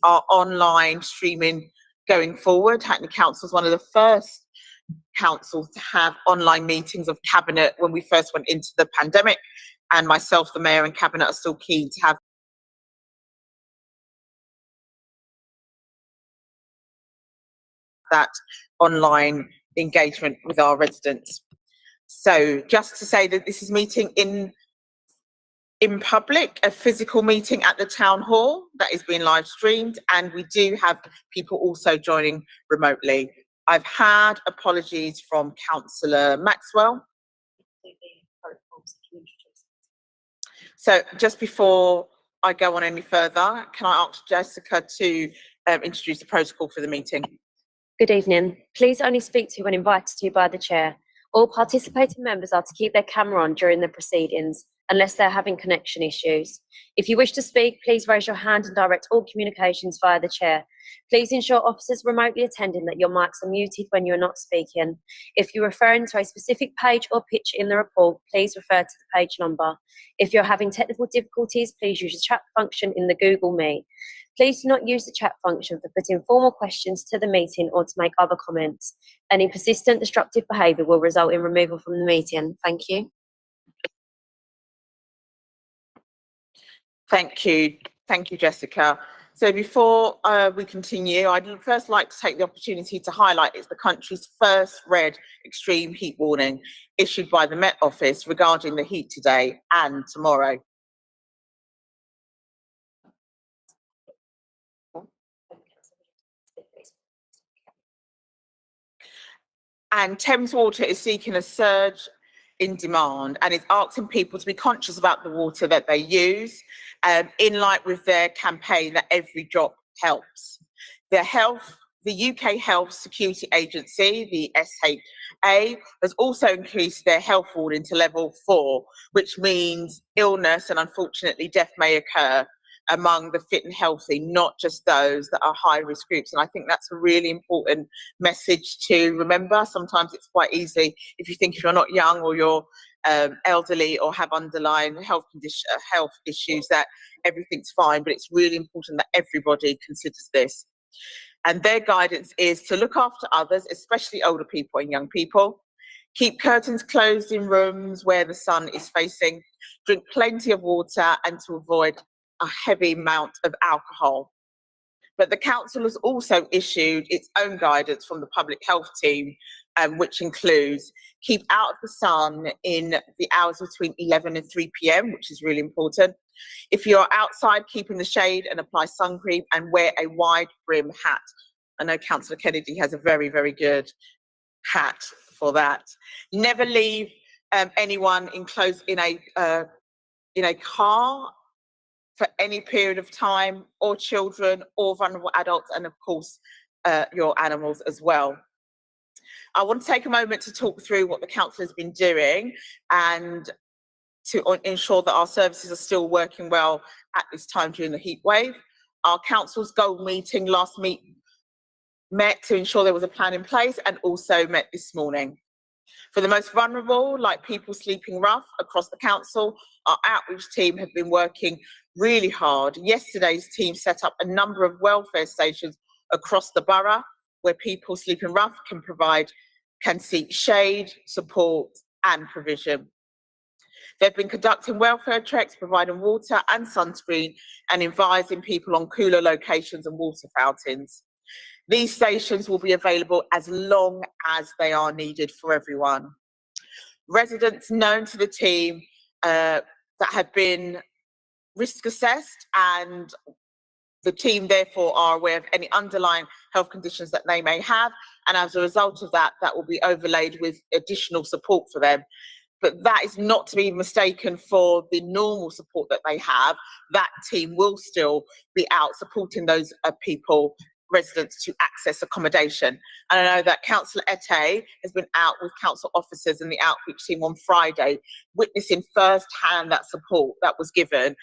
our online streaming going forward. Hackney Council is one of the first councils to have online meetings of cabinet when we first went into the pandemic, and myself, the mayor, and cabinet are still keen to have that online engagement with our residents. So just to say that this is meeting in public, a physical meeting at the town hall that is being live streamed, and we do have people also joining remotely. I've had apologies from Councillor Maxwell. So just before I go on any further, can I ask Jessica to introduce the protocol for the meeting? Good evening. Please only speak to when invited to by the chair. All participating members are to keep their camera on during the proceedings, unless they're having connection issues. If you wish to speak, please raise your hand and direct all communications via the chair. Please ensure officers remotely attending that your mics are muted when you're not speaking. If you're referring to a specific page or picture in the report, please refer to the page number. If you're having technical difficulties, please use the chat function in the Google Meet. Please do not use the chat function for putting formal questions to the meeting or to make other comments. Any persistent disruptive behaviour will result in removal from the meeting. Thank you. Thank you. Thank you, Jessica. So before we continue, I'd first like to take the opportunity to highlight it's the country's first red extreme heat warning issued by the Met Office regarding the heat today and tomorrow. And Thames Water is seeking a surge in demand and is asking people to be conscious about the water that they use, in line with their campaign that every drop helps. The UK Health Security Agency, the SHA, has also increased their health warning to level 4, which means illness and unfortunately death may occur among the fit and healthy, not just those that are high risk groups. And I think that's a really important message to remember. Sometimes it's quite easy if you're not young or you're elderly or have underlying health issues, that everything's fine, but it's really important that everybody considers this. And their guidance is to look after others, especially older people and young people. Keep curtains closed in rooms where the sun is facing. Drink plenty of water and to avoid a heavy amount of alcohol. But the council has also issued its own guidance from the public health team, which includes keep out of the sun in the hours between 11 and 3 p.m, which is really important. If you're outside, keep in the shade and apply sun cream and wear a wide brim hat. I know Councillor Kennedy has a very, very good hat for that. Never leave anyone enclosed in a car for any period of time, or children or vulnerable adults, and of course your animals as well. I want to take a moment to talk through what the council has been doing and to ensure that our services are still working well at this time during the heat wave. Our council's goal meeting met to ensure there was a plan in place, and also met this morning. For the most vulnerable, like people sleeping rough across the council, our outreach team have been working really hard. Yesterday's team set up a number of welfare stations across the borough where people sleeping rough can seek shade, support and provision. They've been conducting welfare treks, providing water and sunscreen, and advising people on cooler locations and water fountains. These stations will be available as long as they are needed for everyone. Residents known to the team that have been risk assessed, and the team therefore are aware of any underlying health conditions that they may have, and as a result of that, that will be overlaid with additional support for them. But that is not to be mistaken for the normal support that they have. That team will still be out supporting those residents to access accommodation. And I know that Councillor Ette has been out with council officers and the outreach team on Friday, witnessing firsthand that support that was given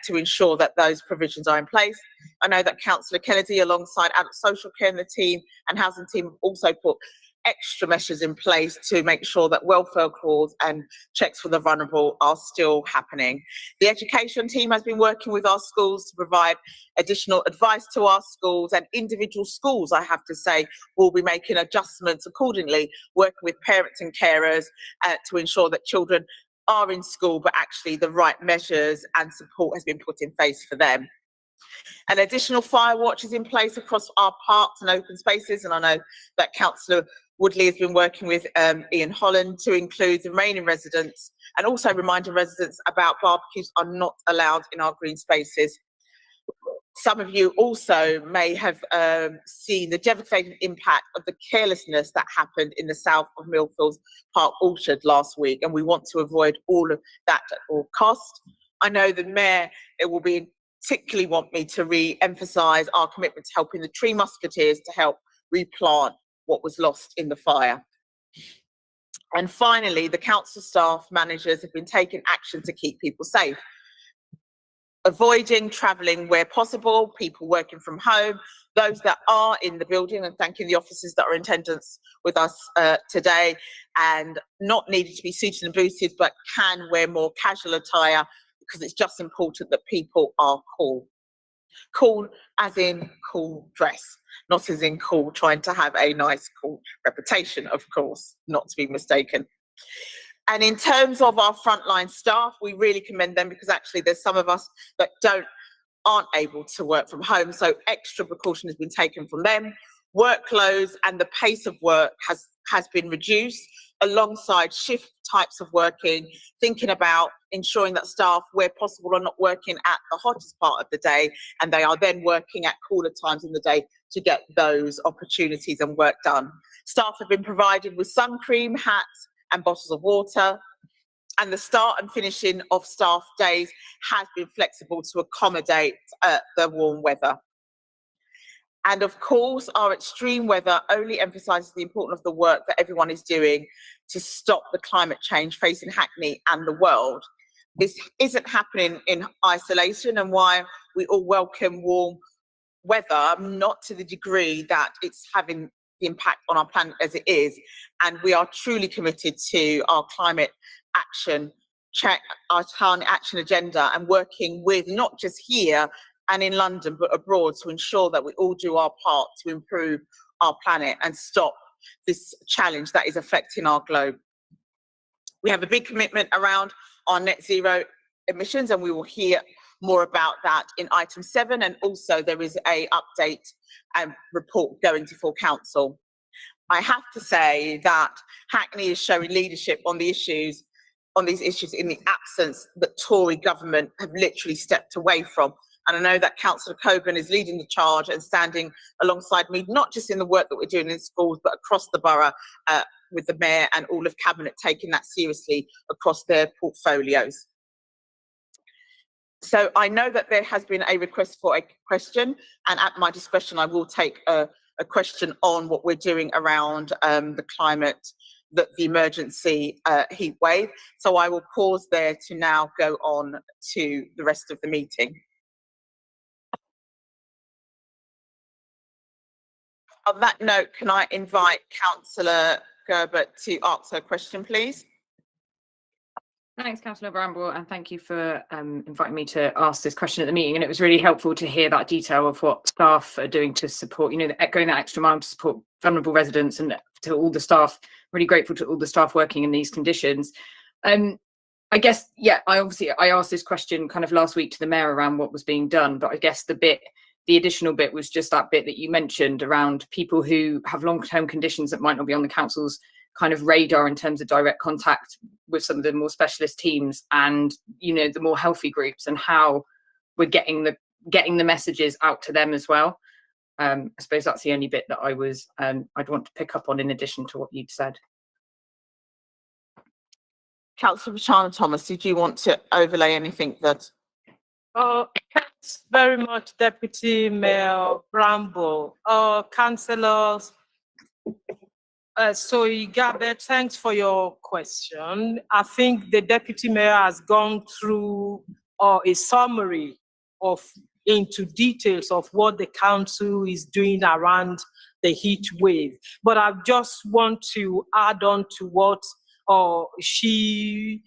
to ensure that those provisions are in place. I know that Councillor Kennedy, alongside Adult Social Care and the team and housing team, have also put extra measures in place to make sure that welfare calls and checks for the vulnerable are still happening. The education team has been working with our schools to provide additional advice to our schools, and individual schools, I have to say, will be making adjustments accordingly, working with parents and carers to ensure that children are in school, but actually the right measures and support has been put in place for them. An additional fire watch is in place across our parks and open spaces, and I know that Councillor Woodley has been working with Ian Holland to include the remaining residents, and also reminding residents about barbecues are not allowed in our green spaces. Some of you also may have seen the devastating impact of the carelessness that happened in the south of Millfields Park Orchard last week, and we want to avoid all of that at all costs. I know the Mayor will be particularly want me to re-emphasise our commitment to helping the Tree Musketeers to help replant what was lost in the fire. And finally, the council staff managers have been taking action to keep people safe, avoiding travelling where possible, people working from home, those that are in the building, and thanking the officers that are in attendance with us today, and not needing to be suited and booted, but can wear more casual attire, because it's just important that people are cool. Cool as in cool dress, not as in cool trying to have a nice cool reputation, of course, not to be mistaken. And in terms of our frontline staff, we really commend them, because actually there's some of us that aren't able to work from home, so extra precaution has been taken from them. Workloads and the pace of work has been reduced, alongside shift types of working, thinking about ensuring that staff, where possible, are not working at the hottest part of the day, and they are then working at cooler times in the day to get those opportunities and work done. Staff have been provided with sun cream, hats and bottles of water, and the start and finishing of staff days has been flexible to accommodate the warm weather. And of course, our extreme weather only emphasises the importance of the work that everyone is doing to stop the climate change facing Hackney and the world. This isn't happening in isolation, and why we all welcome warm weather, not to the degree that it's having the impact on our planet as it is. And we are truly committed to our climate action, our climate action agenda, and working with not just here and in London, but abroad, to ensure that we all do our part to improve our planet and stop this challenge that is affecting our globe. We have a big commitment around our net zero emissions, and we will hear more about that in item 7, and also there is a update and report going to full council. I have to say that Hackney is showing leadership on these issues in the absence that Tory government have literally stepped away from. And I know that Councillor Coburn is leading the charge and standing alongside me, not just in the work that we're doing in schools, but across the borough, with the Mayor and all of Cabinet taking that seriously across their portfolios. So I know that there has been a request for a question, and at my discretion, I will take a question on what we're doing around the climate, the emergency heat wave. So I will pause there to now go on to the rest of the meeting. On that note, can I invite Councillor Gerbert to ask her question, please? Thanks, Councillor Bramble, and thank you for inviting me to ask this question at the meeting. And it was really helpful to hear that detail of what staff are doing to support, you know, going that extra mile to support vulnerable residents, and to all the staff. Really grateful to all the staff working in these conditions. I guess, yeah, I asked this question kind of last week to the Mayor around what was being done, but I guess the additional bit was just that bit that you mentioned around people who have long-term conditions that might not be on the council's kind of radar in terms of direct contact with some of the more specialist teams, and, you know, the more healthy groups, and how we're getting the messages out to them as well. I suppose that's the only bit that I'd want to pick up on in addition to what you'd said. Councillor Bashana Thomas, did you want to overlay anything that? Thanks very much, Deputy Mayor Bramble. Councillors, so Gabet, thanks for your question. I think the Deputy Mayor has gone through a summary into details of what the council is doing around the heat wave. But I just want to add on to what she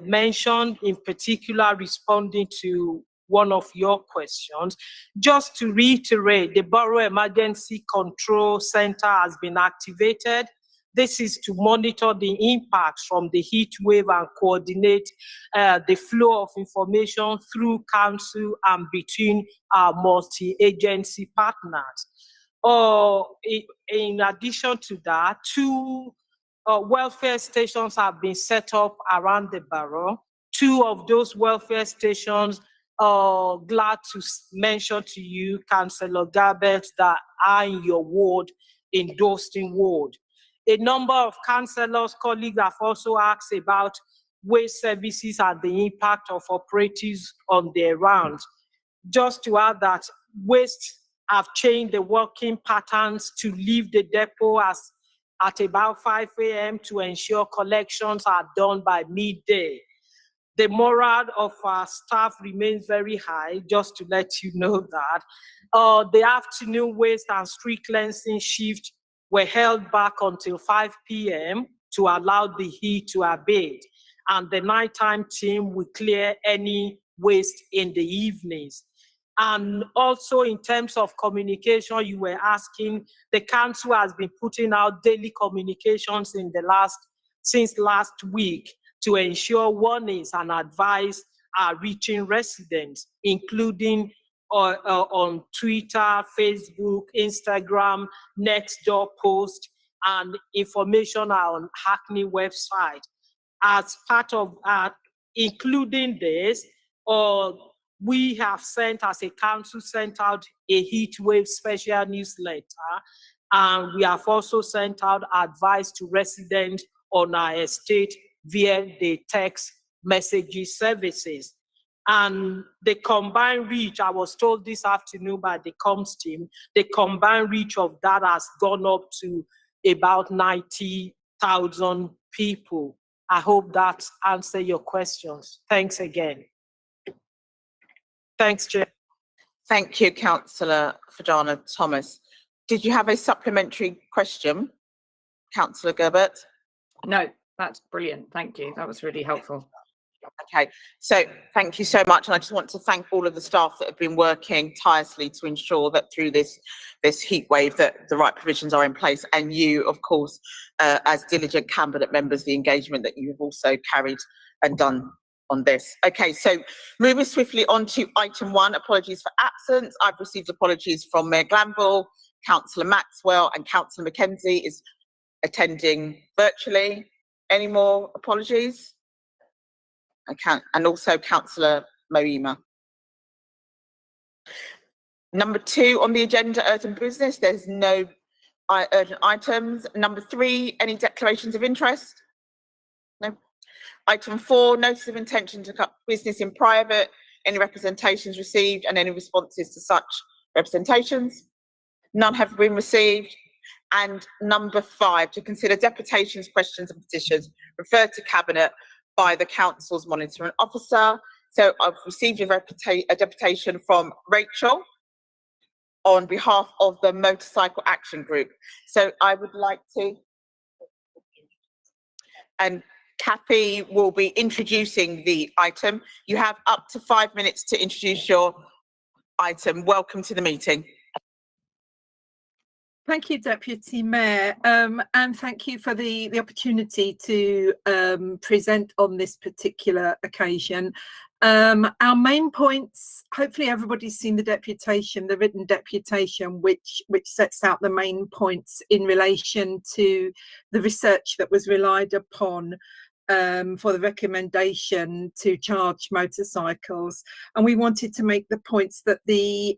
mentioned, in particular responding to one of your questions. Just to reiterate, the Borough Emergency Control Center has been activated. This is to monitor the impacts from the heat wave and coordinate the flow of information through council and between our multi-agency partners. In addition to that, 2 welfare stations have been set up around the borough. 2 of those welfare stations, glad to mention to you, Councillor Garbett, that are in your ward, in Dostin ward. A number of councillors, colleagues have also asked about waste services and the impact of operatives on their rounds. Just to add that waste have changed the working patterns to leave the depot at about 5 a.m. to ensure collections are done by midday. The morale of our staff remains very high, just to let you know that. The afternoon waste and street cleansing shift were held back until 5 p.m. to allow the heat to abate. And the nighttime team will clear any waste in the evenings. And also in terms of communication, you were asking, the council has been putting out daily communications since last week to ensure warnings and advice are reaching residents, including on Twitter, Facebook, Instagram, next door post, and information on Hackney website. As part of including this, we have sent, as a council, sent out a heat wave special newsletter, and we have also sent out advice to residents on our estate via the text messages services. And the combined reach, I was told this afternoon by the comms team, the combined reach of that has gone up to about 90,000 people. I hope that answers your questions. Thanks again. Thanks, Chair. Thank you, Councillor Fadana Thomas. Did you have a supplementary question, Councillor Gerbert? No, that's brilliant. Thank you. That was really helpful. Okay, so thank you so much. And I just want to thank all of the staff that have been working tirelessly to ensure that through this heat wave that the right provisions are in place. And you, of course, as diligent cabinet members, the engagement that you have also carried and done on this. Okay, so moving swiftly on to item 1, apologies for absence. I've received apologies from Mayor Glanville, Councillor Maxwell, and Councillor Mackenzie is attending virtually. Any more apologies? And also Councillor Moima. Number 2 on the agenda, urgent business. There's no urgent items. Number 3, any declarations of interest? No. Item 4, notice of intention to cut business in private. Any representations received and any responses to such representations? None have been received. And number 5, to consider deputations, questions and petitions referred to Cabinet by the Council's monitoring officer. So I've received a deputation from Rachel on behalf of the Motorcycle Action Group. So I would like to, and Kathy will be introducing the item. You have up to 5 minutes to introduce your item. Welcome to the meeting. Thank you, Deputy Mayor, and thank you for the opportunity to present on this particular occasion. Our main points, hopefully everybody's seen the deputation, the written deputation, which sets out the main points in relation to the research that was relied upon for the recommendation to charge motorcycles. And we wanted to make the points that the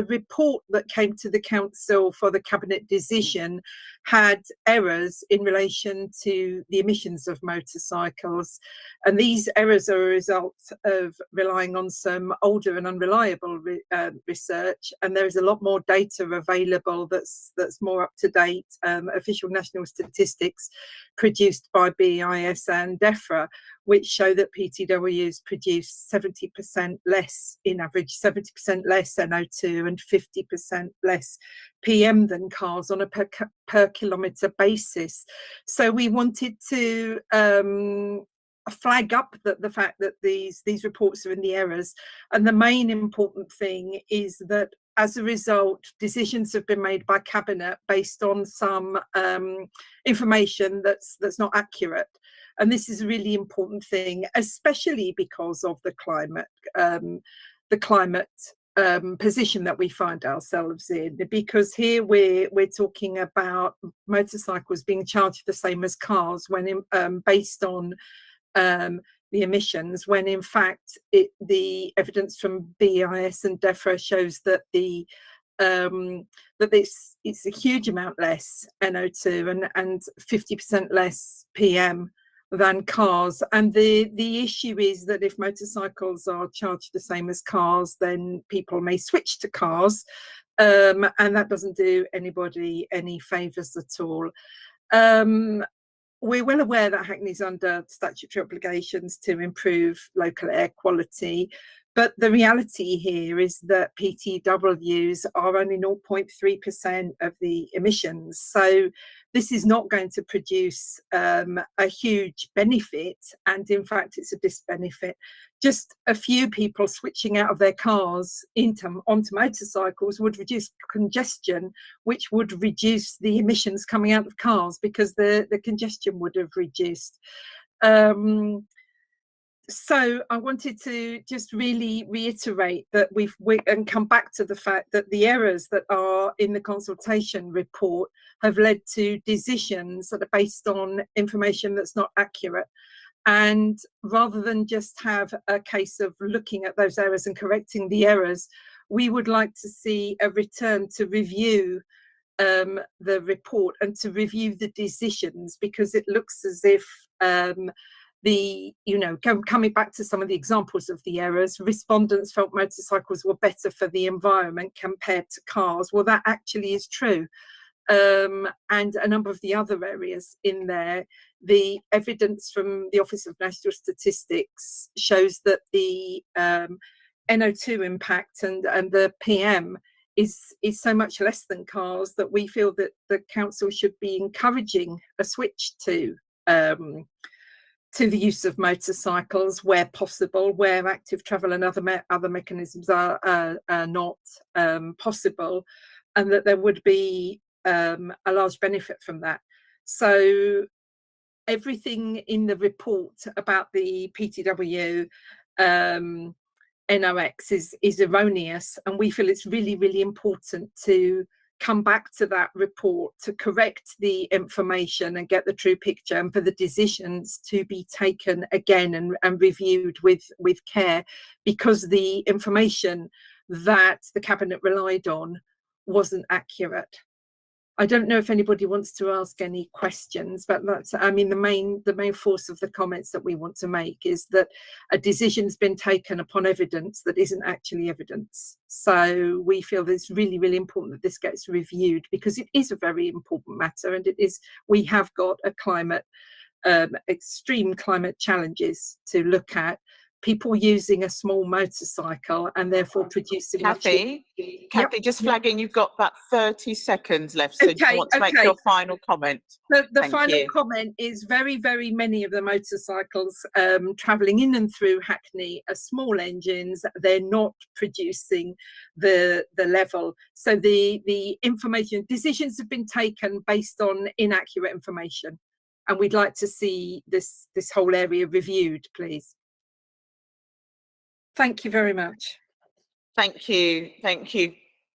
report that came to the council for the cabinet decision had errors in relation to the emissions of motorcycles. And these errors are a result of relying on some older and unreliable research. And there is a lot more data available that's more up to date, official national statistics produced by BEIS and DEFRA, which show that PTWs produce 70% less, in average, 70% less NO2 and 50% less PM than cars on a per kilometre basis. So we wanted to flag up the fact that these reports are in the errors. And the main important thing is that as a result, decisions have been made by Cabinet based on some information that's not accurate. And this is a really important thing, especially because of the climate position that we find ourselves in, because here we're talking about motorcycles being charged the same as cars when based on the emissions, when in fact the evidence from BIS and DEFRA shows that it's a huge amount less NO2 and 50% less PM than cars. And the issue is that if motorcycles are charged the same as cars, then people may switch to cars, and that doesn't do anybody any favours at all. We're well aware that Hackney's under statutory obligations to improve local air quality, but the reality here is that PTWs are only 0.3% of the emissions. So this is not going to produce a huge benefit, and in fact it's a disbenefit. Just a few people switching out of their cars onto motorcycles would reduce congestion, which would reduce the emissions coming out of cars because the congestion would have reduced. So I wanted to just really reiterate that and come back to the fact that the errors that are in the consultation report have led to decisions that are based on information that's not accurate. And rather than just have a case of looking at those errors and correcting the errors, we would like to see a return to review the report and to review the decisions, because it looks as if coming back to some of the examples of the errors, respondents felt motorcycles were better for the environment compared to cars. Well, that actually is true. And a number of the other areas in there, the evidence from the Office of National Statistics shows that the NO2 impact and the PM is so much less than cars that we feel that the council should be encouraging a switch to the use of motorcycles where possible, where active travel and other mechanisms are not possible, and that there would be a large benefit from that. So everything in the report about the PTW NOx is erroneous, and we feel it's really, really important to come back to that report to correct the information and get the true picture, and for the decisions to be taken again and reviewed with care, because the information that the Cabinet relied on wasn't accurate. I don't know if anybody wants to ask any questions, but that's, I mean, the main force of the comments that we want to make is that a decision's been taken upon evidence that isn't actually evidence. So we feel that it's really, really important that this gets reviewed, because it is a very important matter, and we have got a extreme climate challenges to look at. People using a small motorcycle and therefore producing. Kathy, just flagging, you've got about 30 seconds left, so do you want to make your final comment? The final comment is very, very many of the motorcycles travelling in and through Hackney are small engines. They're not producing the level. So the information, decisions have been taken based on inaccurate information, and we'd like to see this whole area reviewed, please. Thank you very much. Thank you,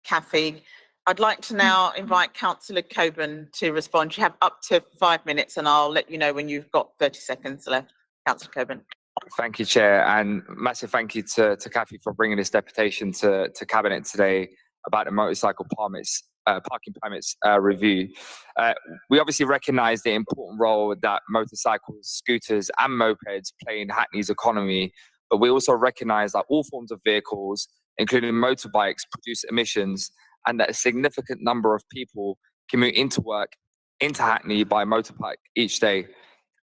Kathy. I'd like to now invite Councillor Coburn to respond. You have up to 5 minutes, and I'll let you know when you've got 30 seconds left. Councillor Coburn. Thank you, Chair, and massive thank you to Kathy for bringing this deputation to Cabinet today about the motorcycle parking permits review. We obviously recognise the important role that motorcycles, scooters and mopeds play in Hackney's economy, but we also recognise that all forms of vehicles, including motorbikes, produce emissions, and that a significant number of people commute into work into Hackney by motorbike each day.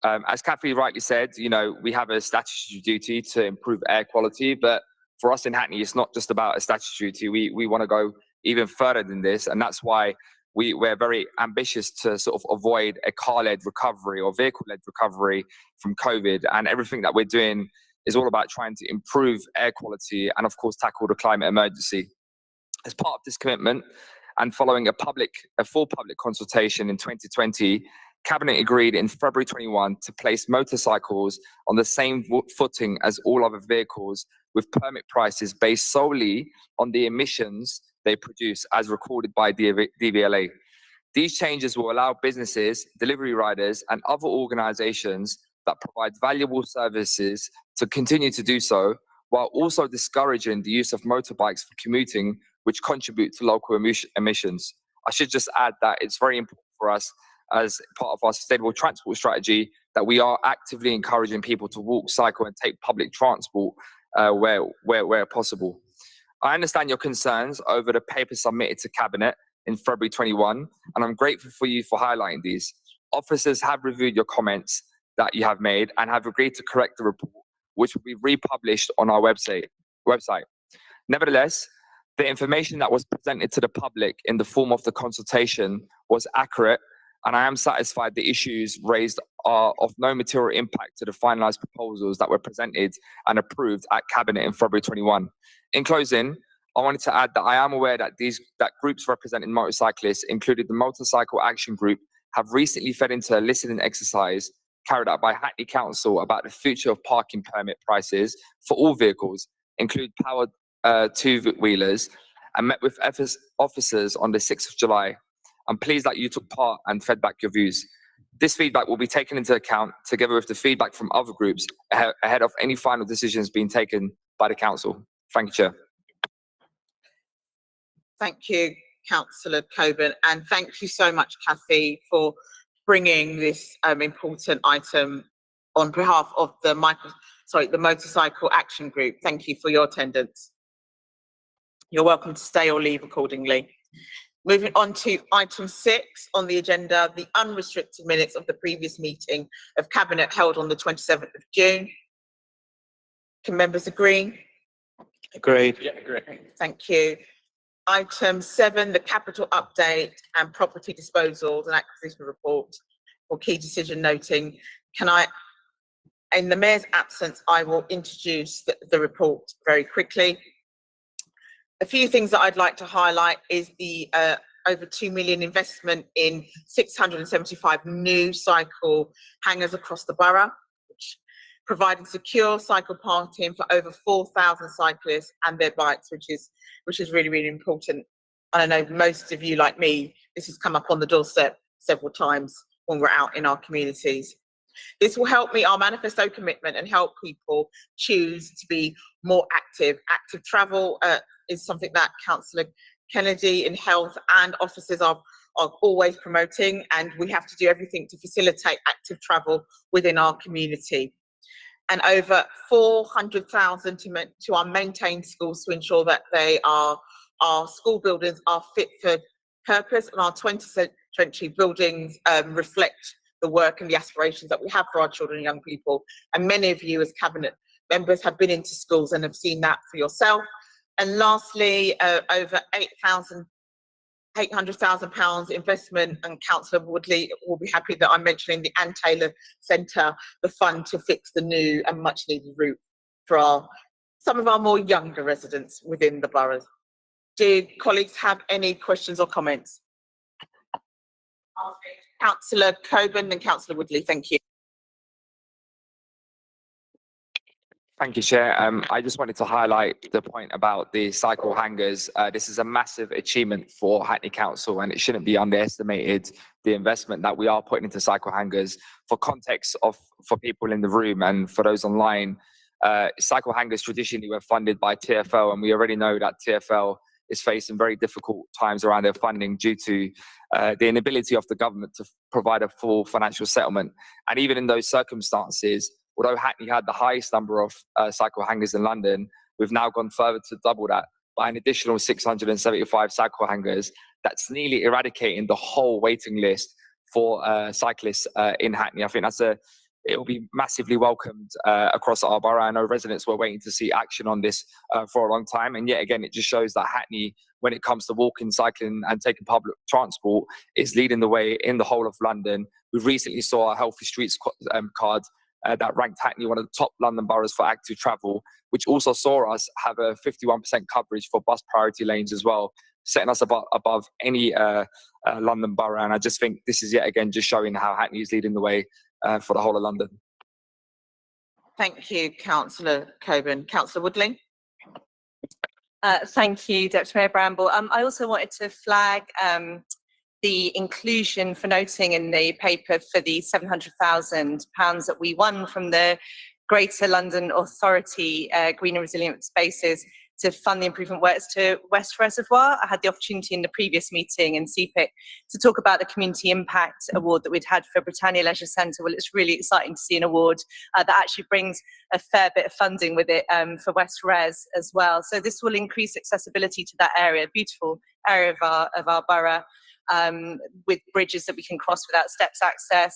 As Kathy rightly said, you know, we have a statutory duty to improve air quality, but for us in Hackney, it's not just about a statutory duty. We want to go even further than this, and that's why we're very ambitious to sort of avoid a car-led recovery or vehicle-led recovery from COVID, and everything that we're doing is all about trying to improve air quality and, of course, tackle the climate emergency. As part of this commitment, and following a full public consultation in 2020, Cabinet agreed in February 21 to place motorcycles on the same footing as all other vehicles, with permit prices based solely on the emissions they produce as recorded by DVLA. These changes will allow businesses, delivery riders, and other organizations that provide valuable services to continue to do so, while also discouraging the use of motorbikes for commuting, which contribute to local emissions. I should just add that it's very important for us as part of our sustainable transport strategy that we are actively encouraging people to walk, cycle, and take public transport where possible. I understand your concerns over the paper submitted to Cabinet in February 21, and I'm grateful for you for highlighting these. Officers have reviewed your comments that you have made and have agreed to correct the report, which will be republished on our website. Nevertheless, the information that was presented to the public in the form of the consultation was accurate, and I am satisfied the issues raised are of no material impact to the finalised proposals that were presented and approved at Cabinet in February 21. In closing, I wanted to add that I am aware that groups representing motorcyclists, including the Motorcycle Action Group, have recently fed into a listening exercise carried out by Hackney Council about the future of parking permit prices for all vehicles, include powered two-wheelers, and met with officers on the 6th of July. I'm pleased that you took part and fed back your views. This feedback will be taken into account together with the feedback from other groups ahead of any final decisions being taken by the Council. Thank you, Chair. Thank you, Councillor Coburn, and thank you so much, Kathy, for bringing this important item on behalf of the Motorcycle Action Group. Thank you for your attendance. You're welcome to stay or leave accordingly. Moving on to item 6 on the agenda, the unrestricted minutes of the previous meeting of Cabinet held on the 27th of June. Can members agree? Agreed. Yeah, agree. Thank you. Item 7, the capital update and property disposals and acquisition report for key decision noting. In the Mayor's absence, I will introduce the report very quickly. A few things that I'd like to highlight is the over 2 million investment in 675 new cycle hangers across the borough, which providing secure cycle parking for over 4,000 cyclists and their bikes, which is really, really important. And I know most of you, like me, this has come up on the doorstep several times when we're out in our communities. This will help meet our manifesto commitment and help people choose to be more active. Active travel is something that Councillor Kennedy in health and officers are always promoting, and we have to do everything to facilitate active travel within our community. And over 400,000 to our maintained schools to ensure that our school buildings are fit for purpose, and our 20th century buildings reflect the work and the aspirations that we have for our children and young people. And many of you as Cabinet members have been into schools and have seen that for yourself. And lastly, over £800,000 investment, and Councillor Woodley will be happy that I'm mentioning the Anne Taylor Centre, the fund to fix the new and much needed route for some of our more younger residents within the boroughs. Do colleagues have any questions or comments? Councillor Coburn and Councillor Woodley, thank you. Thank you, Chair. I just wanted to highlight the point about the cycle hangers. This is a massive achievement for Hackney Council, and it shouldn't be underestimated, the investment that we are putting into cycle hangers. For context for people in the room and for those online, cycle hangers traditionally were funded by TfL, and we already know that TfL is facing very difficult times around their funding due to the inability of the government to provide a full financial settlement. And even in those circumstances, although Hackney had the highest number of cycle hangers in London, we've now gone further to double that by an additional 675 cycle hangers. That's nearly eradicating the whole waiting list for cyclists in Hackney. I think that's a it will be massively welcomed across our borough. I know residents were waiting to see action on this for a long time, and yet again, it just shows that Hackney, when it comes to walking, cycling, and taking public transport, is leading the way in the whole of London. We recently saw a Healthy Streets card that ranked Hackney one of the top London boroughs for active travel, which also saw us have a 51% coverage for bus priority lanes as well, setting us above any London borough. And I just think this is yet again just showing how Hackney is leading the way for the whole of London. Thank you, Councillor Coburn. Councillor Woodling. Thank you, Deputy Mayor Bramble. I also wanted to flag the inclusion for noting in the paper for the £700,000 that we won from the Greater London Authority Green and Resilient Spaces to fund the improvement works to West Reservoir. I had the opportunity in the previous meeting in CPIC to talk about the Community Impact Award that we'd had for Britannia Leisure Centre. Well, it's really exciting to see an award that actually brings a fair bit of funding with it for West Res as well. So this will increase accessibility to that area, beautiful area of our borough, with bridges that we can cross without steps access.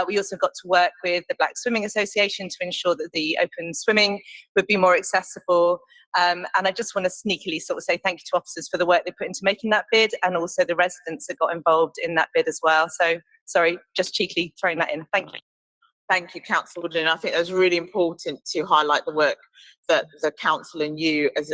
We also got to work with the Black Swimming Association to ensure that the open swimming would be more accessible. And I just want to sneakily sort of say thank you to officers for the work they put into making that bid, and also the residents that got involved in that bid as well. So sorry, just cheekily throwing that in. Thank you. Thank you, Councillor Woodland. I think it was really important to highlight the work that the council and you as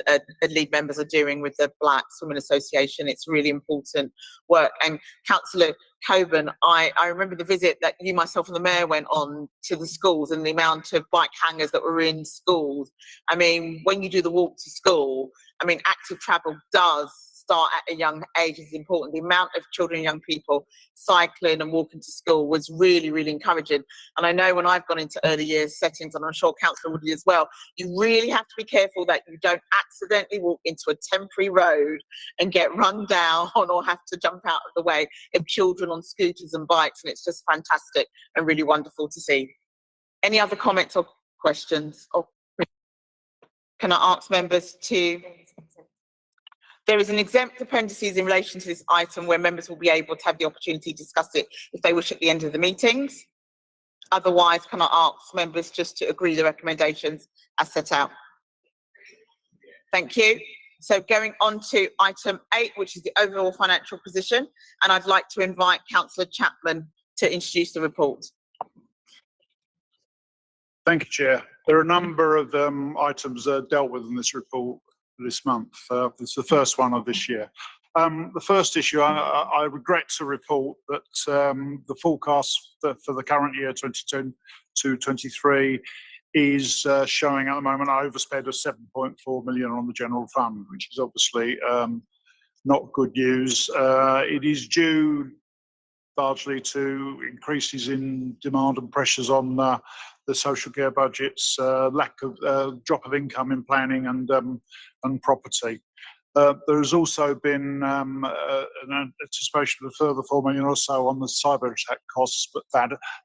lead members are doing with the Black Swimming Association. It's really important work. And Councillor Coburn, I remember the visit that you, myself and the mayor went on to the schools, and the amount of bike hangers that were in schools. I mean, when you do the walk to school, I mean, active travel does start at a young age is important. The amount of children and young people cycling and walking to school was really, really encouraging. And I know when I've gone into early years settings, and I'm sure Councillor Woodley as well, you really have to be careful that you don't accidentally walk into a temporary road and get run down or have to jump out of the way of children on scooters and bikes. And it's just fantastic and really wonderful to see. Any other comments or questions? Or can I ask members to... There is an exempt appendices in relation to this item where members will be able to have the opportunity to discuss it if they wish at the end of the meetings. Otherwise, can I ask members just to agree the recommendations as set out? Thank you. So going on to item 8, which is the overall financial position, and I'd like to invite Councillor Chapman to introduce the report. Thank you, Chair. There are a number of items dealt with in this report this month. It's the first one of this year. The first issue, I regret to report that the forecast for the current year 22-23 is showing at the moment an overspend of 7.4 million on the general fund, which is obviously not good news. It is due largely to increases in demand and pressures on the social care budgets, lack of drop of income in planning and property. There has also been an anticipation of a further 4 million or so on the cyber attack costs, but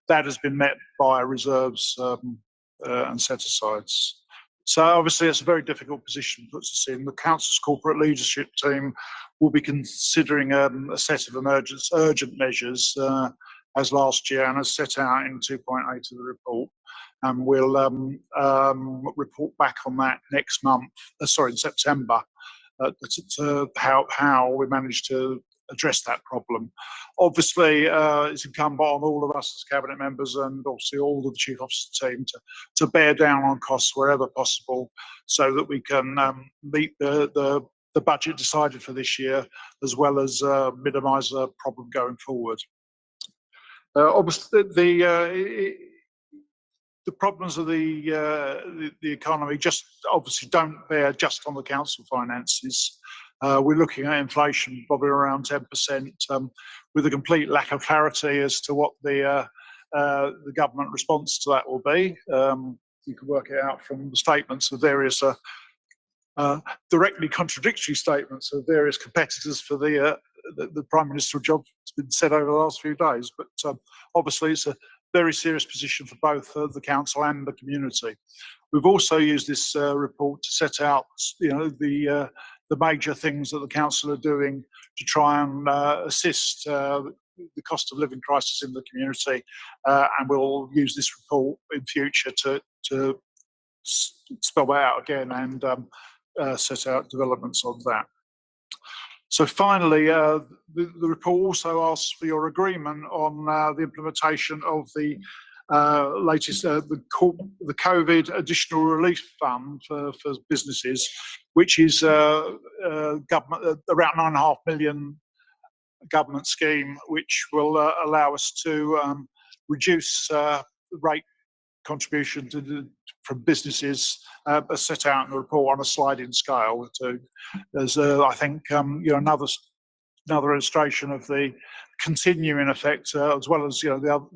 that has been met by reserves and set-asides. So obviously it's a very difficult position to put us in. The council's corporate leadership team will be considering a set of urgent measures as last year and as set out in 2.8 of the report. And we'll report back on that next month, in September, to how we managed to address that problem. Obviously, it's incumbent on all of us as cabinet members and obviously all of the chief officer team to bear down on costs wherever possible, so that we can meet the budget decided for this year, as well as minimise the problem going forward. Obviously, the problems of the economy just obviously don't bear just on the council finances. We're looking at inflation probably around 10%, with a complete lack of clarity as to what the government response to that will be. You can work it out from the statements of various directly contradictory statements of various competitors for the Prime Ministerial job that's been said over the last few days. But obviously it's a very serious position for both the council and the community. We've also used this report to set out, the major things that the council are doing to try and assist the cost of living crisis in the community, and we'll use this report in future to spell that out again and set out developments on that. So finally, the report also asks for your agreement on the implementation of the latest, the COVID Additional Relief Fund for businesses, which is government, around £9.5 million government scheme, which will allow us to reduce rate contribution from businesses as set out in the report on a sliding scale. There's, I think, another illustration of the continuing effect, as well as the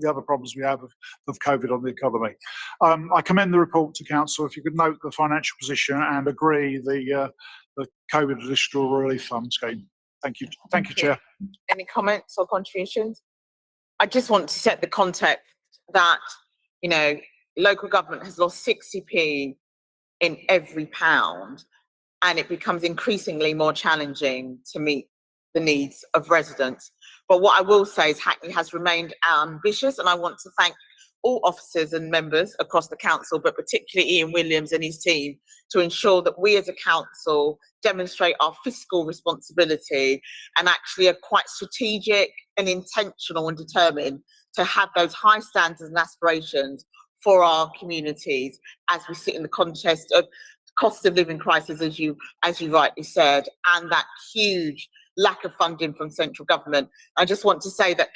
other problems we have of COVID on the economy. I commend the report to Council. If you could note the financial position and agree the COVID Additional Relief Fund scheme. Thank you. Thank you, Chair. Any comments or contributions? I just want to set the context that, local government has lost 60p in every pound, and it becomes increasingly more challenging to meet the needs of residents. But what I will say is Hackney has remained ambitious, and I want to thank all officers and members across the council, but particularly Ian Williams and his team, to ensure that we as a council demonstrate our fiscal responsibility and actually are quite strategic and intentional and determined to have those high standards and aspirations for our communities as we sit in the context of cost of living crisis, as you rightly said, and that huge lack of funding from central government. I just want to say that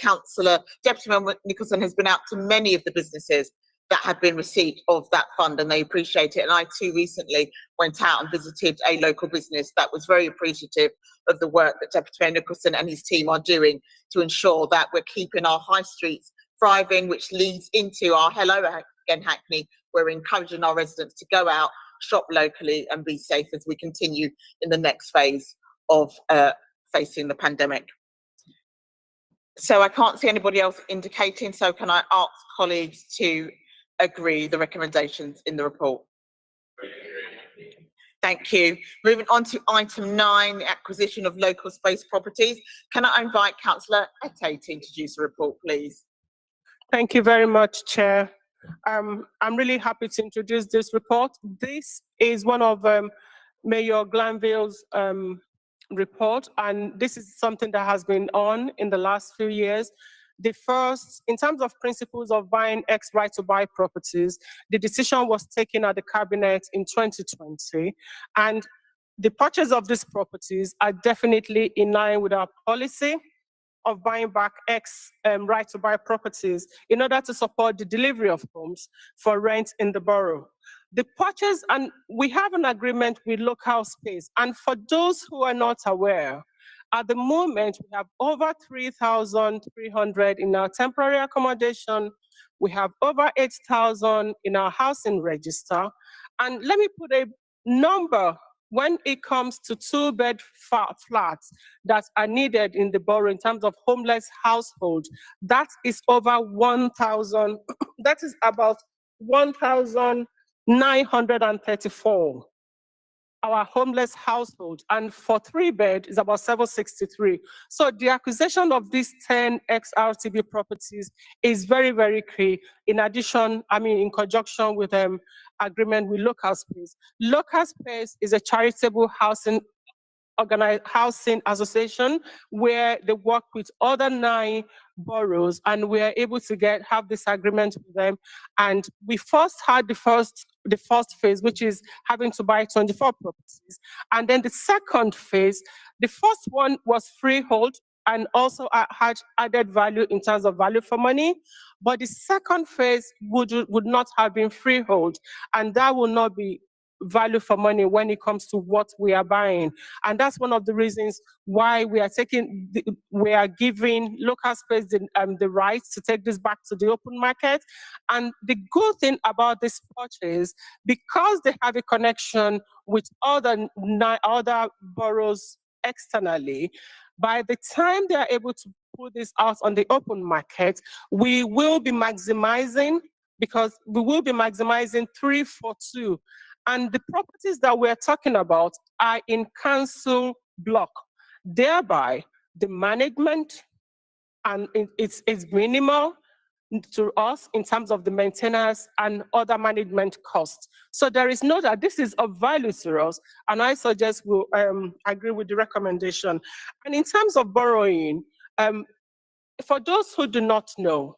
Deputy Mayor Nicholson has been out to many of the businesses that have been receipt of that fund, and they appreciate it. And I too recently went out and visited a local business that was very appreciative of the work that Deputy Mayor Nicholson and his team are doing to ensure that we're keeping our high streets thriving, which leads into our Hello Again Hackney. We're encouraging our residents to go out, shop locally and be safe as we continue in the next phase of facing the pandemic. So I can't see anybody else indicating, so can I ask colleagues to agree the recommendations in the report? Thank you. Moving on to item 9, the acquisition of local space properties. Can I invite Councillor Ette to introduce the report, please? Thank you very much, Chair. I'm really happy to introduce this report. This is one of Mayor Glanville's report, and this is something that has been on in the last few years. The first, in terms of principles of buying ex right to buy properties, the decision was taken at the Cabinet in 2020, and the purchase of these properties are definitely in line with our policy of buying back ex right to buy properties in order to support the delivery of homes for rent in the borough. The purchase, and we have an agreement with Local Space, and for those who are not aware, at the moment we have over 3,300 in our temporary accommodation, we have over 8,000 in our housing register, and let me put a number when it comes to 2-bed flats that are needed in the borough in terms of homeless households. That is over 1,000, that is about 1,934. Our homeless household, and for 3-bed is about 763. So the acquisition of these 10 ex-RTB properties is very, very key. In addition, in conjunction with agreement with Local Space. Local Space is a charitable housing association where they work with other 9 boroughs, and we are able to have this agreement with them. And we first had the first phase, which is having to buy 24 properties, and then the second phase, the first one was freehold and also had added value in terms of value for money, but the second phase would not have been freehold, and that will not be value for money when it comes to what we are buying. And that's one of the reasons why we are giving Local Space the right to take this back to the open market. And the good thing about this purchase, because they have a connection with other boroughs externally, by the time they are able to put this out on the open market, we will be maximizing 3 for 2. And the properties that we're talking about are in council block. Thereby, the management and it's minimal to us in terms of the maintenance and other management costs. So there is no that this is of value to us, and I suggest we'll agree with the recommendation. And in terms of borrowing, for those who do not know,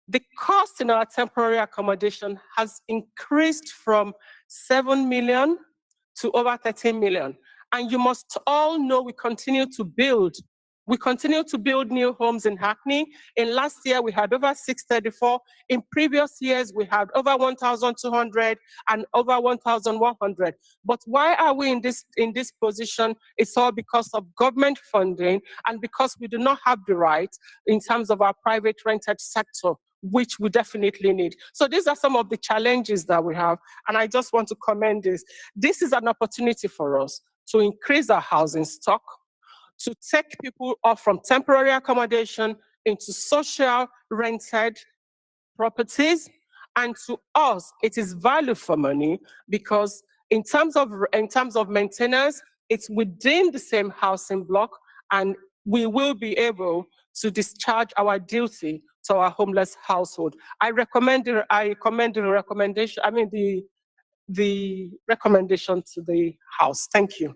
the cost in our temporary accommodation has increased from 7 million to over 13 million. And you must all know we continue to build. We continue to build new homes in Hackney. In last year, we had over 634. In previous years, we had over 1,200 and over 1,100. But why are we in this position? It's all because of government funding and because we do not have the right in terms of our private rented sector, which we definitely need. So these are some of the challenges that we have. And I just want to commend this. This is an opportunity for us to increase our housing stock, to take people off from temporary accommodation into social rented properties. And to us, it is value for money because in terms of maintenance, it's within the same housing block, and we will be able to discharge our duty to our homeless household. I commend the recommendation. I mean the recommendation to the House. Thank you.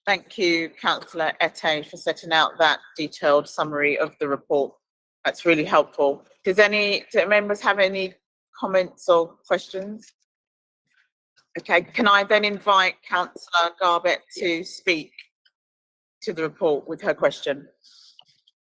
Thank you, Councillor Ette, for setting out that detailed summary of the report. That's really helpful. Do members have any comments or questions? Okay, can I then invite Councillor Garbett to speak to the report with her question?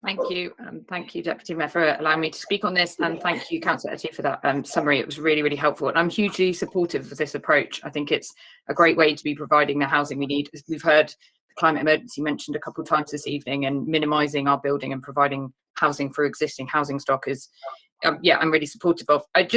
Thank you. Thank you, Deputy Mayor, for allowing me to speak on this. And thank you, Councillor Ette, for that summary. It was really, really helpful. And I'm hugely supportive of this approach. I think it's a great way to be providing the housing we need. As we've heard the climate emergency mentioned a couple of times this evening, and minimising our building and providing housing for existing housing stock is, I'm really supportive of. I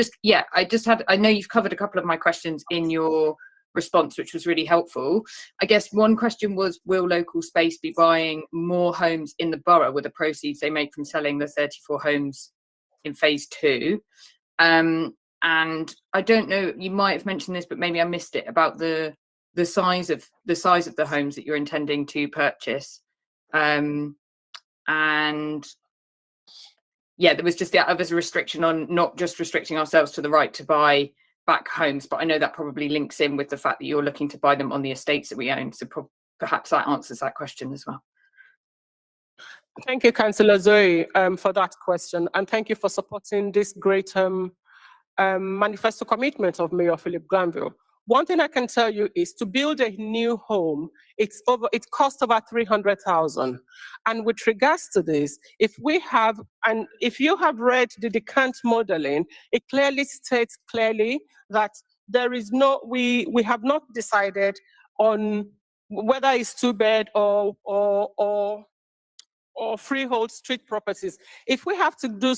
know you've covered a couple of my questions in your response, which was really helpful. I guess one question was, will local space be buying more homes in the borough with the proceeds they make from selling the 34 homes in phase 2? And I don't know, you might have mentioned this, but maybe I missed it, about the size of the homes that you're intending to purchase. And yeah, there was a restriction on not just restricting ourselves to the right to buy back homes, but I know that probably links in with the fact that you're looking to buy them on the estates that we own. So perhaps that answers that question as well. Thank you, Councillor Zoe, for that question. And thank you for supporting this great manifesto commitment of Mayor Philip Glanville. One thing I can tell you is to build a new home, it costs over 300,000. And with regards to this, if you have read the Decant modeling, it clearly states that there is we have not decided on whether it's 2-bed or freehold street properties. If we have to do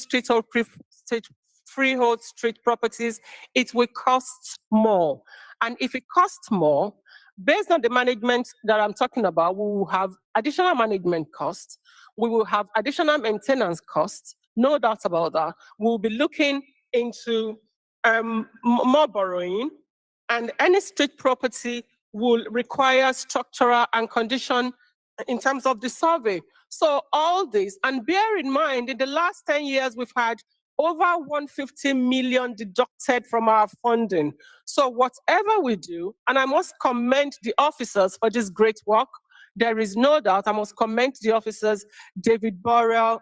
freehold street properties, it will cost more. And if it costs more, based on the management that I'm talking about, we will have additional management costs. We will have additional maintenance costs, no doubt about that. We'll be looking into more borrowing, and any street property will require structural and condition in terms of the survey. So all this, and bear in mind, in the last 10 years, we've had over 150 million deducted from our funding. So whatever we do, and I must commend the officers for this great work. There is no doubt, I must commend the officers, David Burrell,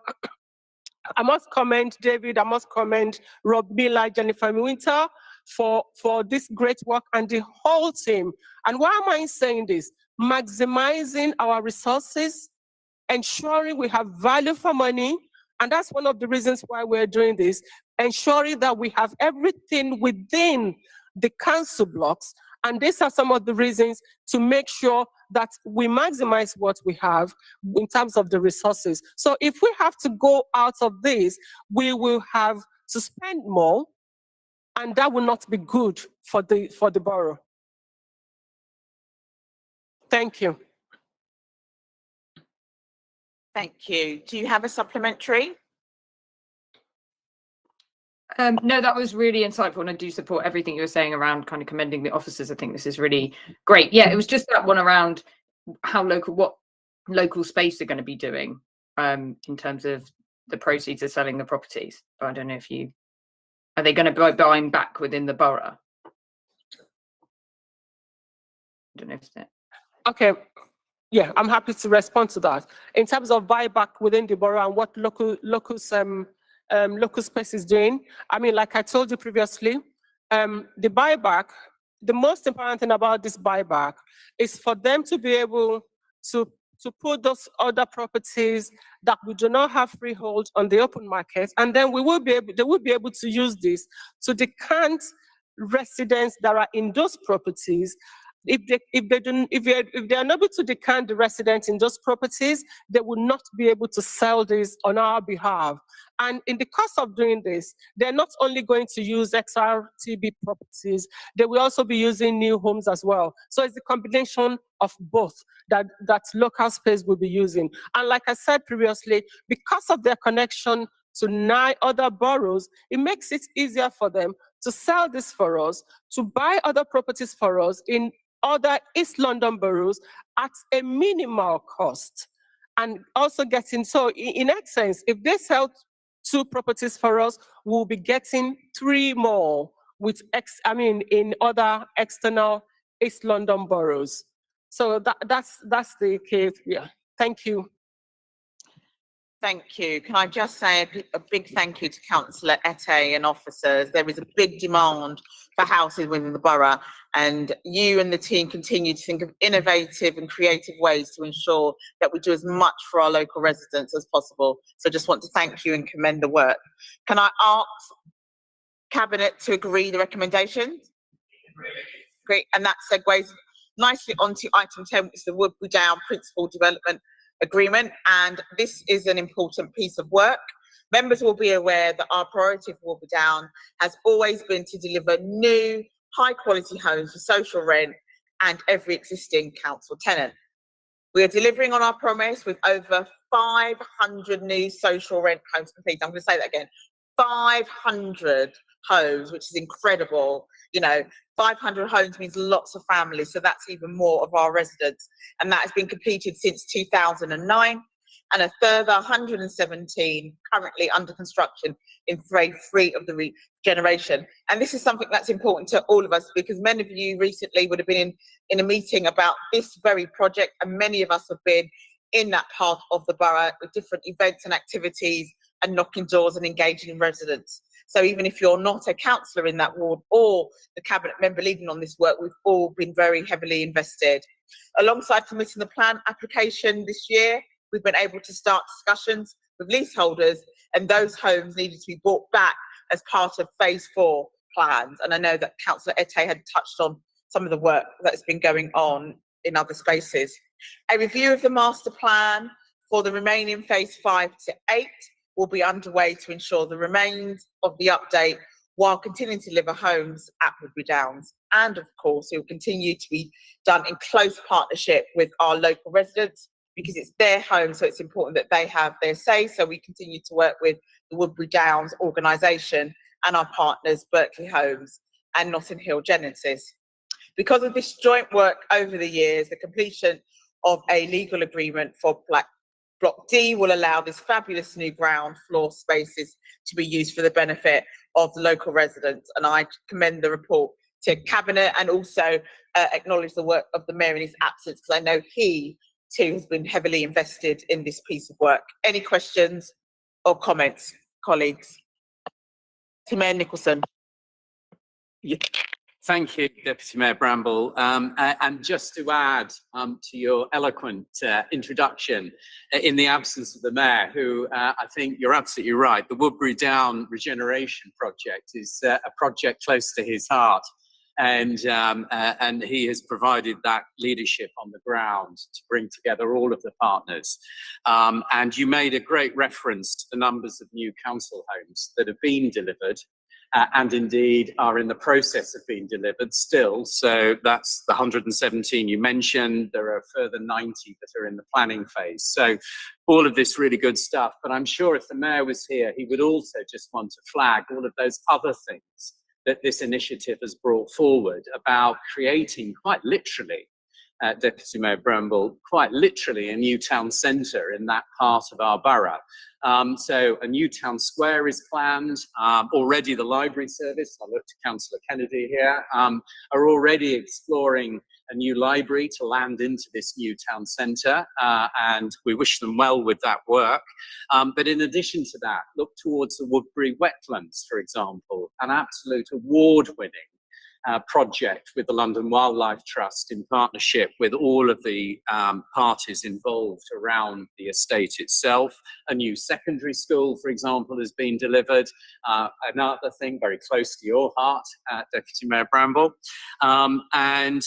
I must commend David, I must commend Rob Miller, Jennifer Winter for this great work, and the whole team. And why am I saying this? Maximizing our resources, ensuring we have value for money, and that's one of the reasons why we're doing this, ensuring that we have everything within the council blocks. And these are some of the reasons to make sure that we maximize what we have in terms of the resources. So if we have to go out of this, we will have to spend more, and that will not be good for the borough. Thank you. Thank you. Do you have a supplementary? No, that was really insightful, and I do support everything you were saying around kind of commending the officers. I think this is really great. Yeah, it was just that one around what local space are going to be doing. in terms of the proceeds of selling the properties. But I don't know if are they going to be buying back within the borough? I don't know if that. Okay, yeah, I'm happy to respond to that. In terms of buyback within the borough and what local space is doing, I mean, like I told you previously, the buyback, the most important thing about this buyback is for them to be able to put those other properties that we do not have freehold on the open market, and then they will be able to use this to decant residents that are in those properties. If they are unable to decant the residents in those properties, they will not be able to sell this on our behalf. And in the course of doing this, they're not only going to use XRTB properties, they will also be using new homes as well. So it's a combination of both that local space will be using. And like I said previously, because of their connection to 9 other boroughs, it makes it easier for them to sell this for us, to buy other properties for us in other East London boroughs at a minimal cost. And also getting, so in essence, if they sell 2 properties for us, we'll be getting 3 more with in other external East London boroughs. So that's the case. Yeah. Thank you. Thank you. Can I just say a big thank you to Councillor Ette and officers. There is a big demand for houses within the borough, and you and the team continue to think of innovative and creative ways to ensure that we do as much for our local residents as possible. So just want to thank you and commend the work. Can I ask Cabinet to agree the recommendations? Great, and that segues nicely onto item 10, which is the Woodbury Down Principal Development Agreement, and this is an important piece of work. Members will be aware that our priority for Woodbury Down has always been to deliver new, high-quality homes for social rent and every existing council tenant. We are delivering on our promise with over 500 new social rent homes completed. I'm going to say that again, 500 homes, which is incredible. You know, 500 homes means lots of families, so that's even more of our residents. And that has been completed since 2009, and a further 117 currently under construction in phase 3 of the regeneration. And this is something that's important to all of us, because many of you recently would have been in a meeting about this very project, and many of us have been in that part of the borough with different events and activities and knocking doors and engaging residents. So even if you're not a councillor in that ward or the cabinet member leading on this work, we've all been very heavily invested. Alongside submitting the plan application this year, we've been able to start discussions with leaseholders, and those homes needed to be brought back as part of phase 4 plans. And I know that Councillor Ette had touched on some of the work that's been going on in other spaces. A review of the master plan for the remaining phase 5 to 8 will be underway to ensure the remains of the update while continuing to deliver homes at Woodbury Downs. And of course, it will continue to be done in close partnership with our local residents, because it's their home, so it's important that they have their say. So we continue to work with the Woodbury Downs organisation and our partners, Berkeley Homes and Notting Hill Genesis. Because of this joint work over the years, the completion of a legal agreement for Block D will allow this fabulous new ground floor spaces to be used for the benefit of the local residents. And I commend the report to Cabinet, and also acknowledge the work of the Mayor in his absence, because I know he too has been heavily invested in this piece of work. Any questions or comments, colleagues? Mayor Nicholson. Yeah. Thank you, Deputy Mayor Bramble. And just to add to your eloquent introduction, in the absence of the Mayor, who I think you're absolutely right, the Woodbury Down Regeneration Project is a project close to his heart. And he has provided that leadership on the ground to bring together all of the partners. And you made a great reference to the numbers of new council homes that have been delivered, and indeed are in the process of being delivered still. So that's the 117 you mentioned. There are a further 90 that are in the planning phase. So all of this really good stuff. But I'm sure if the Mayor was here, he would also just want to flag all of those other things that this initiative has brought forward about creating, quite literally, Deputy Mayor Bramble, quite literally a new town centre in that part of our borough. So a new town square is planned. Already the library service, I look to Councillor Kennedy here, are already exploring a new library to land into this new town centre, and we wish them well with that work. But in addition to that, look towards the Woodbury wetlands, for example, an absolute award-winning project with the London Wildlife Trust in partnership with all of the parties involved around the estate itself. A new secondary school, for example, has been delivered. Another thing very close to your heart, Deputy Mayor Bramble, and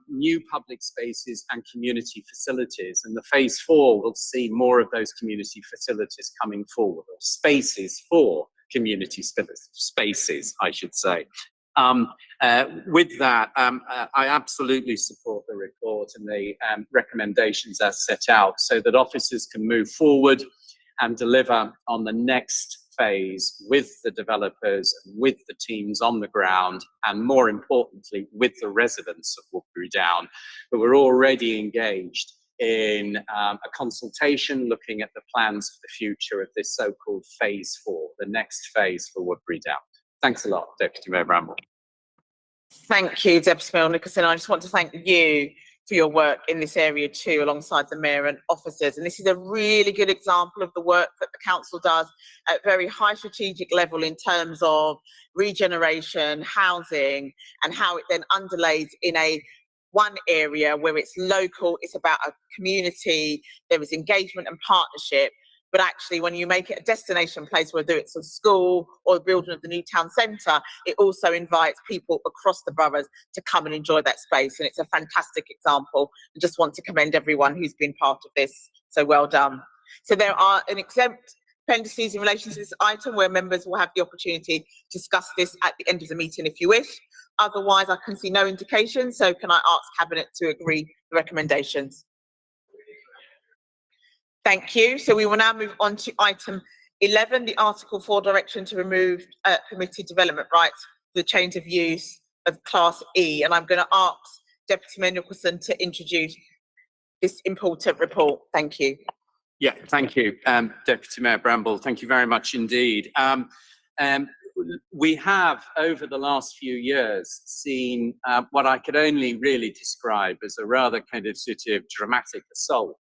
new public spaces and community facilities. And the phase 4 will see more of those community facilities coming forward, or spaces for community spaces, I should say. With that, I absolutely support the report and the recommendations as set out, so that officers can move forward and deliver on the next phase with the developers, with the teams on the ground, and more importantly, with the residents of Woodbury Down, who are already engaged in a consultation looking at the plans for the future of this so-called phase 4, the next phase for Woodbury Down. Thanks a lot, Deputy Mayor Bramble. Thank you, Deputy Mayor Nicholson. I just want to thank you for your work in this area too, alongside the Mayor and officers. And this is a really good example of the work that the Council does at very high strategic level in terms of regeneration, housing, and how it then underlays in one area where it's local, it's about a community, there is engagement and partnership. But actually, when you make it a destination place, whether it's a school or the building of the new town centre, it also invites people across the boroughs to come and enjoy that space. And it's a fantastic example. I just want to commend everyone who's been part of this. So well done. So there are an exempt appendices in relation to this item where members will have the opportunity to discuss this at the end of the meeting if you wish. Otherwise, I can see no indication. So can I ask Cabinet to agree the recommendations? Thank you. So we will now move on to item 11, the Article 4 direction to remove permitted development rights for the change of use of Class E. And I'm going to ask Deputy Mayor Nicholson to introduce this important report. Thank you. Yeah, thank you, Deputy Mayor Bramble. Thank you very much indeed. We have, over the last few years, seen what I could only really describe as a rather kind of sort of dramatic assault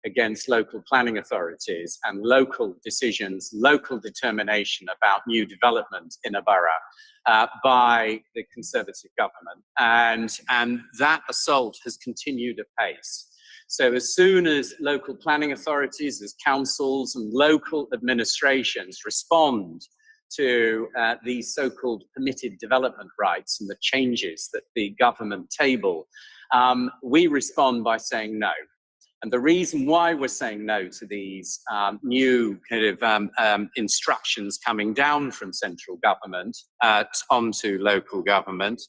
against local planning authorities and local decisions, local determination about new development in a borough by the Conservative government. And that assault has continued apace. So as soon as local planning authorities, as councils and local administrations respond to these so-called permitted development rights and the changes that the government table, we respond by saying no. And the reason why we're saying no to these new kind of instructions coming down from central government onto local government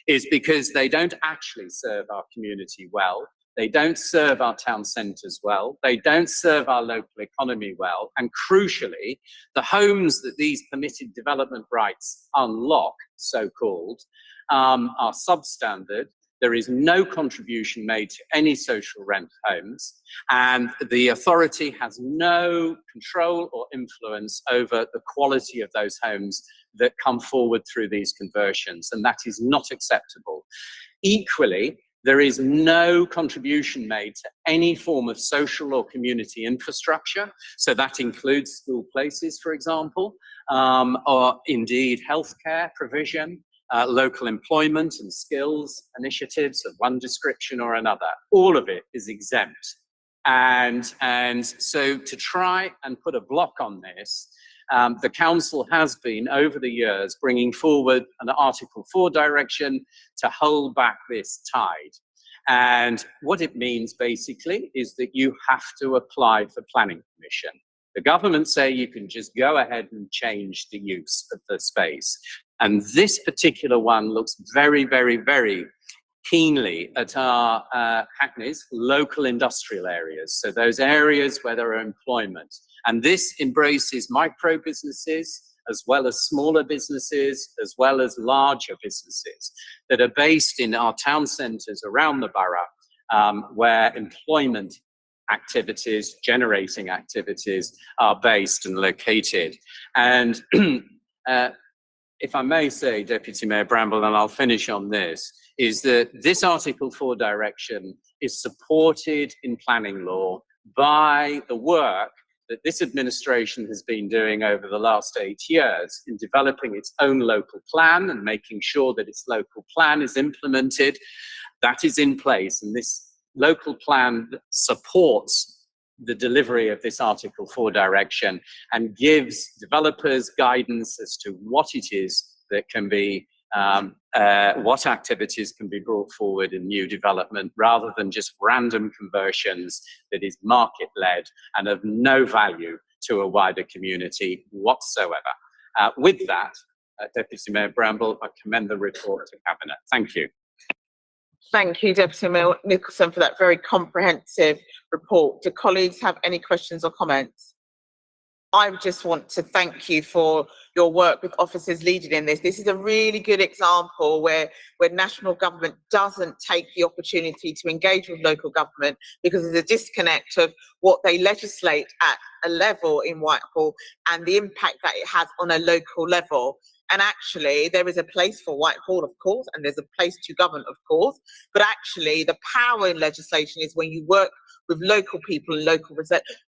is because they don't actually serve our community well. They don't serve our town centres well. They don't serve our local economy well. And crucially, the homes that these permitted development rights unlock, so-called, are substandard. There is no contribution made to any social rent homes, and the authority has no control or influence over the quality of those homes that come forward through these conversions, and that is not acceptable. Equally, there is no contribution made to any form of social or community infrastructure. So that includes school places, for example, or indeed healthcare provision, local employment and skills initiatives of one description or another. All of it is exempt. And so to try and put a block on this, the council has been, over the years, bringing forward an Article 4 direction to hold back this tide. And what it means, basically, is that you have to apply for planning permission. The government say you can just go ahead and change the use of the space. And this particular one looks very, very, very keenly at our Hackney's local industrial areas. So those areas where there are employment. And this embraces micro businesses, as well as smaller businesses, as well as larger businesses that are based in our town centres around the borough where employment activities, generating activities are based and located. And if I may say, Deputy Mayor Bramble, and I'll finish on this, is that this Article 4 direction is supported in planning law by the work that this administration has been doing over the last 8 years in developing its own local plan and making sure that its local plan is implemented. That is in place, and this local plan supports the delivery of this Article 4 direction and gives developers guidance as to what it is that can be, what activities can be brought forward in new development, rather than just random conversions that is market-led and of no value to a wider community whatsoever. With that, Deputy Mayor Bramble, I commend the report to Cabinet. Thank you. Thank you, Deputy Mayor Nicholson, for that very comprehensive report. Do colleagues have any questions or comments? I just want to thank you for your work with officers leading in this. This is a really good example where national government doesn't take the opportunity to engage with local government because there's a disconnect of what they legislate at a level in Whitehall and the impact that it has on a local level. And actually, there is a place for Whitehall, of course, and there's a place to govern, of course. But actually, the power in legislation is when you work with local people and local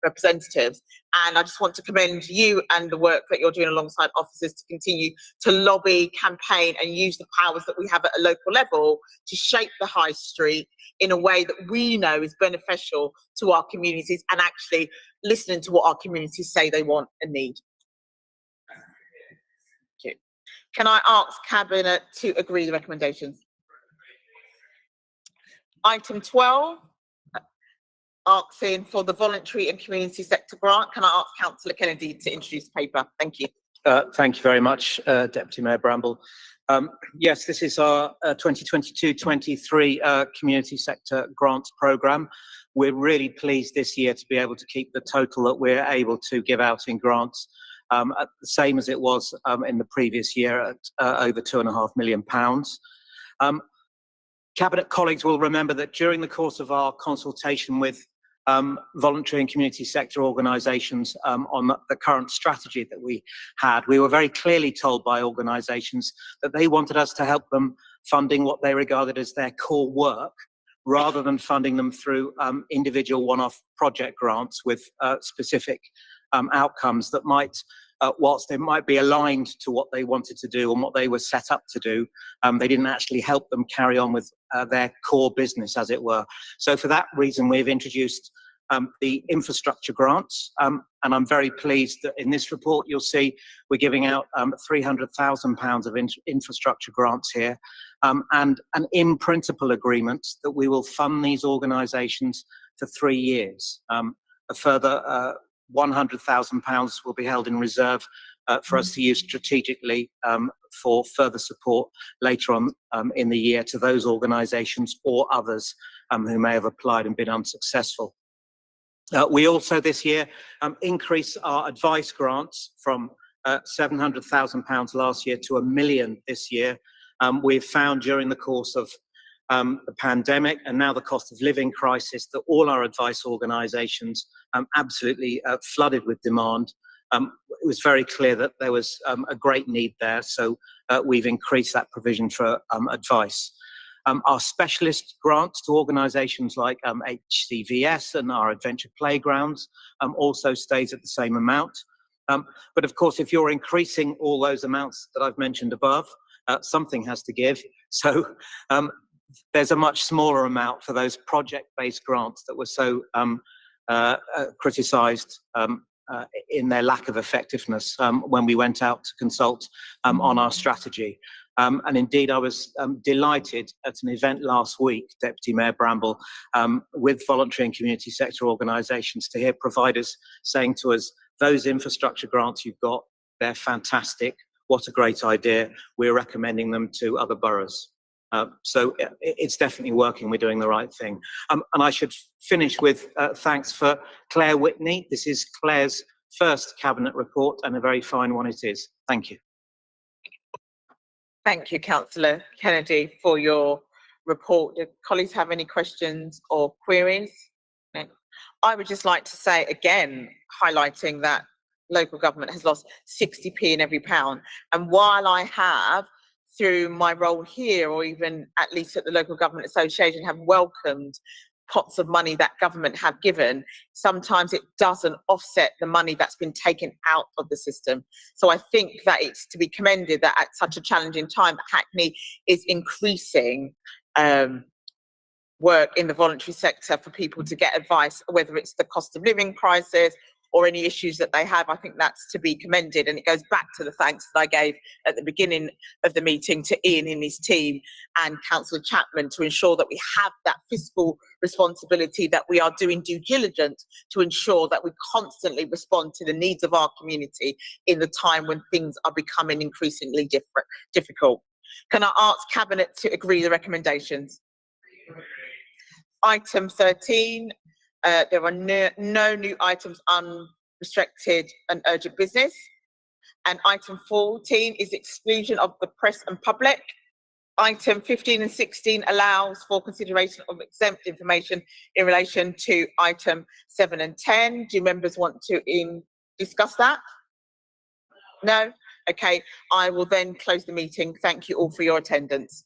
representatives. And I just want to commend you and the work that you're doing alongside officers to continue to lobby, campaign, and use the powers that we have at a local level to shape the high street in a way that we know is beneficial to our communities, and actually listening to what our communities say they want and need. Thank you. Can I ask Cabinet to agree the recommendations? Item 12, asking for the voluntary and community sector grant. Can I ask Councillor Kennedy to introduce the paper? Thank you. Thank you very much, Deputy Mayor Bramble. Yes, this is our 2022-23 community sector grants programme. We're really pleased this year to be able to keep the total that we're able to give out in grants at the same as it was in the previous year at over £2.5 million. Cabinet colleagues will remember that during the course of our consultation with voluntary and community sector organisations on the current strategy that we had, we were very clearly told by organisations that they wanted us to help them funding what they regarded as their core work, rather than funding them through individual one-off project grants with specific outcomes that might, whilst they might be aligned to what they wanted to do and what they were set up to do, they didn't actually help them carry on with their core business, as it were. So for that reason, we've introduced the infrastructure grants, and I'm very pleased that in this report you'll see we're giving out £300,000 of infrastructure grants here, and an in-principle agreement that we will fund these organisations for 3 years. A further £100,000 will be held in reserve for us to use strategically for further support later on in the year to those organisations or others who may have applied and been unsuccessful. We also this year increased our advice grants from £700,000 last year to £1 million this year. We've found during the course of the pandemic and now the cost of living crisis that all our advice organisations absolutely flooded with demand. It was very clear that there was a great need there, so we've increased that provision for advice. Our specialist grants to organisations like HCVS and our adventure playgrounds also stays at the same amount. But of course, if you're increasing all those amounts that I've mentioned above, something has to give. So there's a much smaller amount for those project-based grants that were so criticised in their lack of effectiveness when we went out to consult on our strategy. And indeed, I was delighted at an event last week, Deputy Mayor Bramble, with voluntary and community sector organisations to hear providers saying to us, those infrastructure grants you've got, they're fantastic. What a great idea. We're recommending them to other boroughs. So it's definitely working. We're doing the right thing. And I should finish with thanks for Claire Whitney. This is Claire's first Cabinet report, and a very fine one it is. Thank you. Thank you, Councillor Kennedy, for your report. Do colleagues have any questions or queries? No. I would just like to say again, highlighting that local government has lost 60p in every pound. And while I have, through my role here, or even at least at the Local Government Association, have welcomed pots of money that government have given, sometimes it doesn't offset the money that's been taken out of the system. So I think that it's to be commended that at such a challenging time, Hackney is increasing work in the voluntary sector for people to get advice, whether it's the cost of living crisis or any issues that they have. I think that's to be commended, and it goes back to the thanks that I gave at the beginning of the meeting to Ian and his team and Councillor Chapman to ensure that we have that fiscal responsibility, that we are doing due diligence to ensure that we constantly respond to the needs of our community in the time when things are becoming increasingly difficult. Can I ask Cabinet to agree the recommendations? Item 13, there are no new items unrestricted and urgent business. And item 14 is exclusion of the press and public. Item 15 and 16 allows for consideration of exempt information in relation to item 7 and 10. Do members want to discuss that? No? Okay, I will then close the meeting. Thank you all for your attendance.